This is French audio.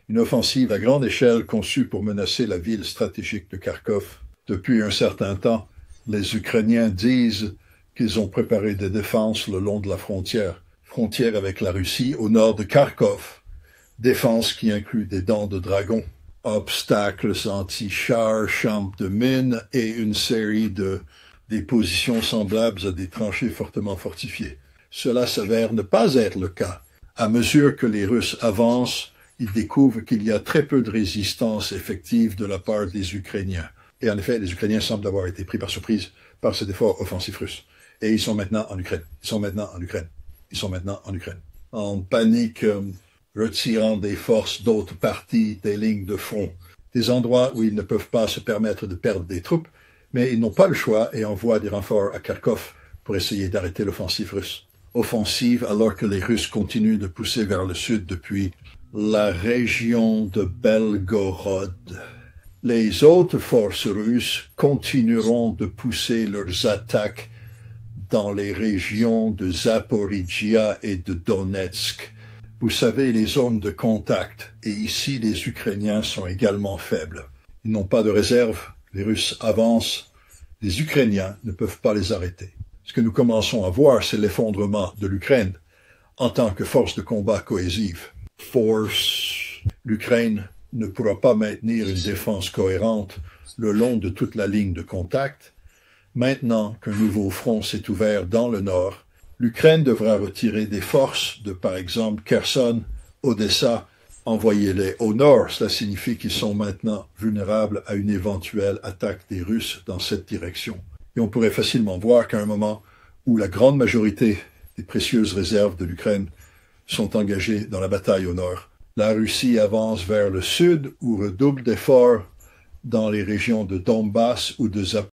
Une offensive à grande échelle conçue pour menacer la ville stratégique de Kharkov. Depuis un certain temps, les Ukrainiens disent qu'ils ont préparé des défenses le long de la frontière avec la Russie au nord de Kharkov. Défense qui inclut des dents de dragon, obstacles anti-chars, champs de mines et une série des positions semblables à des tranchées fortement fortifiées. Cela s'avère ne pas être le cas. À mesure que les Russes avancent, ils découvrent qu'il y a très peu de résistance effective de la part des Ukrainiens. Et en effet, les Ukrainiens semblent avoir été pris par surprise par cet effort offensif russe. Et ils sont maintenant en Ukraine. En panique, retirant des forces d'autres parties des lignes de front. Des endroits où ils ne peuvent pas se permettre de perdre des troupes, mais ils n'ont pas le choix et envoient des renforts à Kharkov pour essayer d'arrêter l'offensive russe. Offensive alors que les Russes continuent de pousser vers le sud depuis la région de Belgorod. Les autres forces russes continueront de pousser leurs attaques dans les régions de Zaporizhia et de Donetsk. Vous savez, les zones de contact, et ici les Ukrainiens sont également faibles. Ils n'ont pas de réserve, les Russes avancent, les Ukrainiens ne peuvent pas les arrêter. Ce que nous commençons à voir, c'est l'effondrement de l'Ukraine en tant que force de combat cohésive. L'Ukraine ne pourra pas maintenir une défense cohérente le long de toute la ligne de contact. Maintenant qu'un nouveau front s'est ouvert dans le nord, l'Ukraine devra retirer des forces de, par exemple, Kherson, Odessa, envoyer-les au nord. Cela signifie qu'ils sont maintenant vulnérables à une éventuelle attaque des Russes dans cette direction. Et on pourrait facilement voir qu'à un moment où la grande majorité des précieuses réserves de l'Ukraine sont engagées dans la bataille au nord, la Russie avance vers le sud ou redouble d'efforts dans les régions de Donbass ou de Zaporizhzhia.